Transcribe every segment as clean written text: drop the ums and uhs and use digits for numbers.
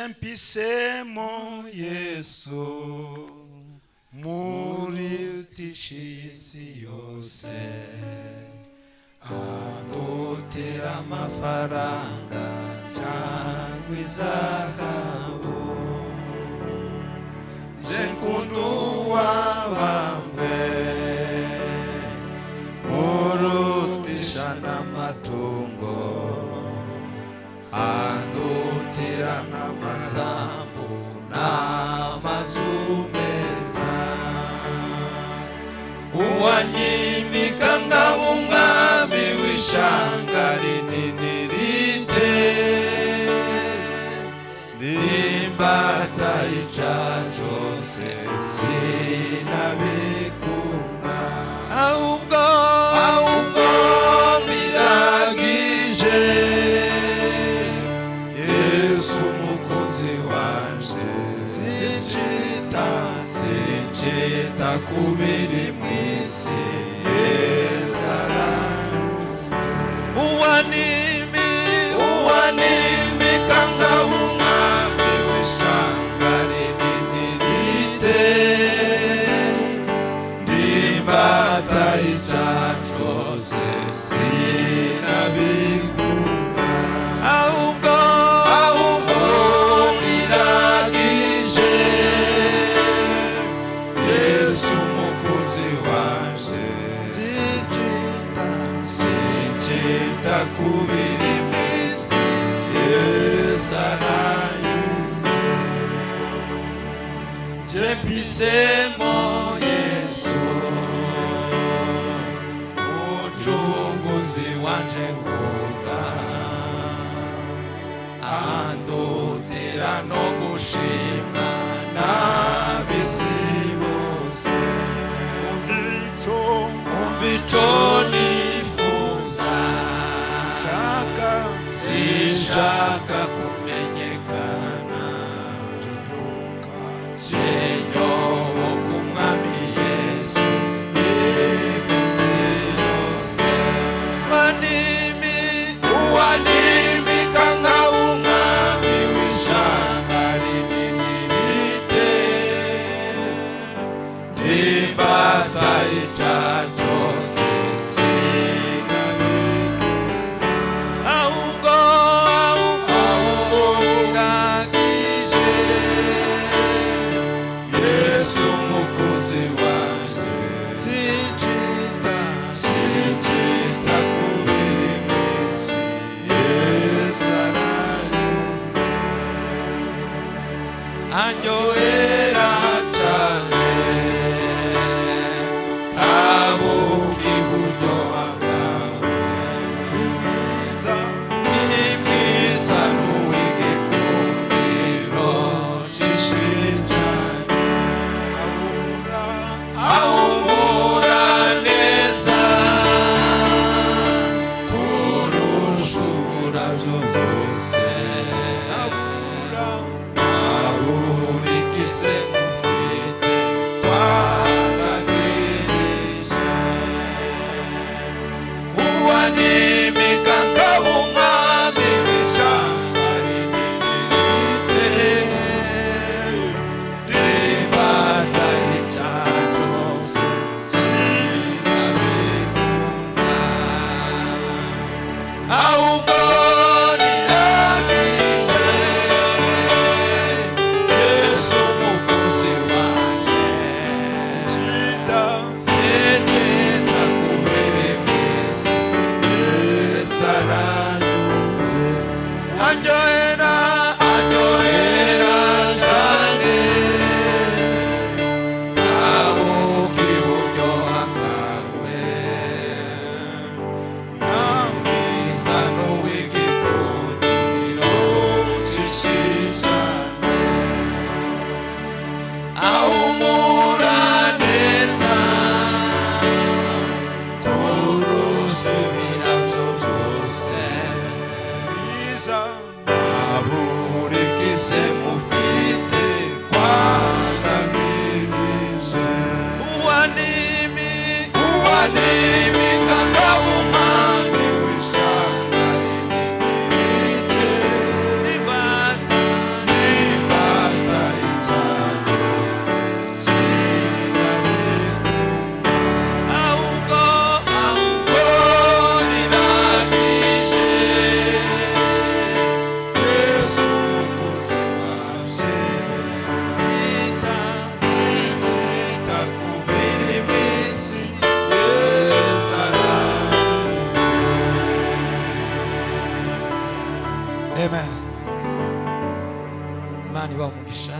Mpisemo Yesu muri tishisi yose andotera amafaranga cyangwa izahabu nkundu wabambwe murutisha n'amatungo andutira n'amasambu n'amazu meza uwanyimika ngaba umwami w'ishanga rinini rite ndimbata ica cyose sinabikunda ahubwo miragije sinchita kubiri mwisi esaranyuze uwanimi kanga umwami w'ishanga rinini rite ndimbata ica cyose sinabikunda ahubwo miragije Yesu mukunzi wanje sinchita kubiri mwisi esaranyuze mpisemo Yesu mucunguzi wanje nkunda andutira no gushima n'abisi bose umvico nifuza sishaka kumenyekana Senyobo kumwami Yesu iminsi yose uwanimi kanga umwami w'ishanga rinini rite ndimbata ica cyose sinabikunda ahubwo uragije Yesu mukunzi wanje sinchita kubiri mwisi esaranyuze anyohera cyane abuki buryo bwawe ni mwiza n'uw'igikundiro cyinshi cyane ahumura neza kurusha uburabyo bwose nabura igise mufite twandagirije uwanimika ngaba umwami w'ishamba rinini rite ndimbata ica cyose sinabikunda ahubwo niragije Yesu mukunzi wanje sinchita kubiri mwisi esaranyuze Amen. Imana ibahe umugisha.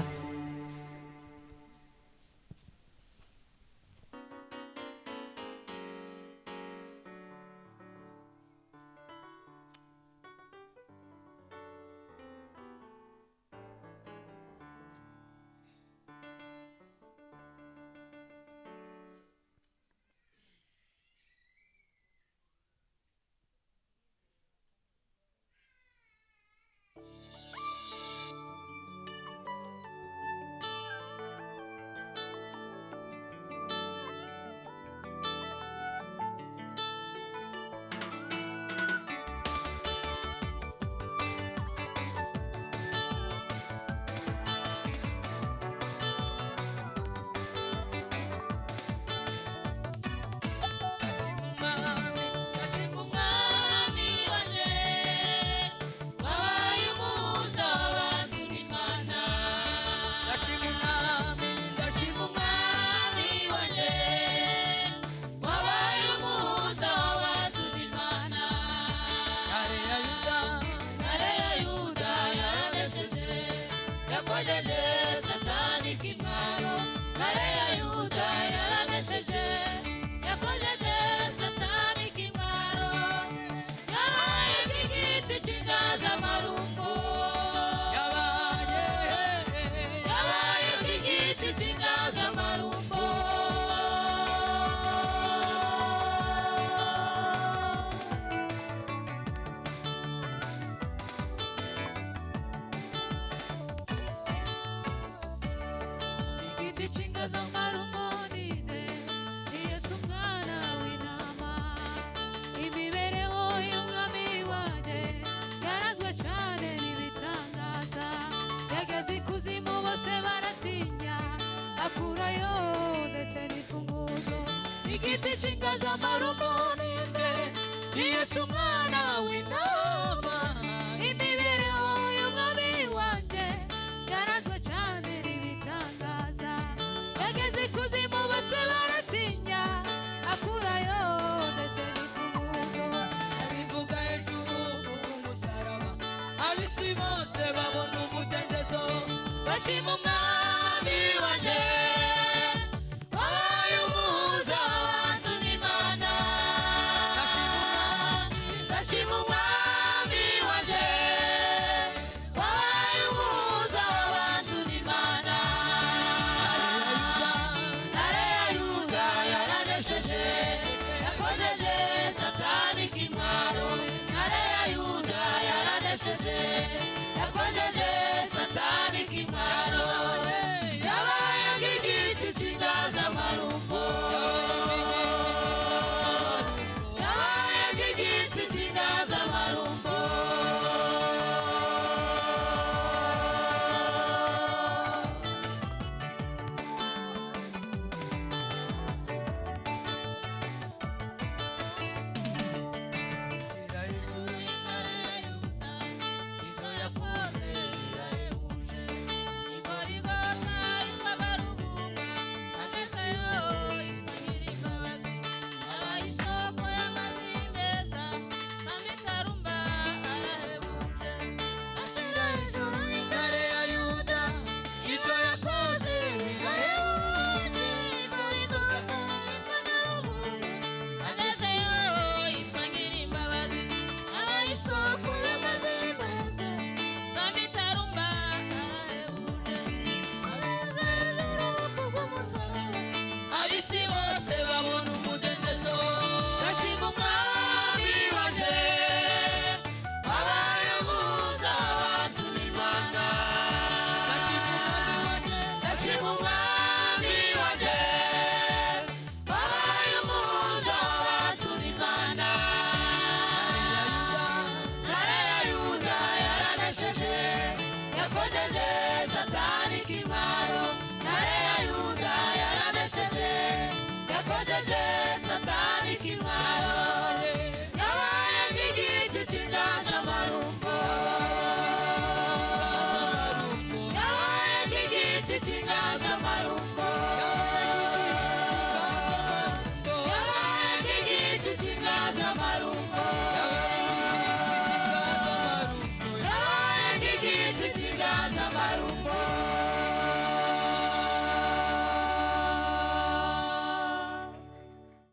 igiti cy'ingaza marumoni Yesu mwana w'intama imibereho y'umwami wanjye yaranzwe cyane n'ibitangaza yageze ikuzimu bose baratinya akurayo ndetse n'imfunguzo abivuga hejuru ku musaraba ab'isi bose babona umudendezo bashima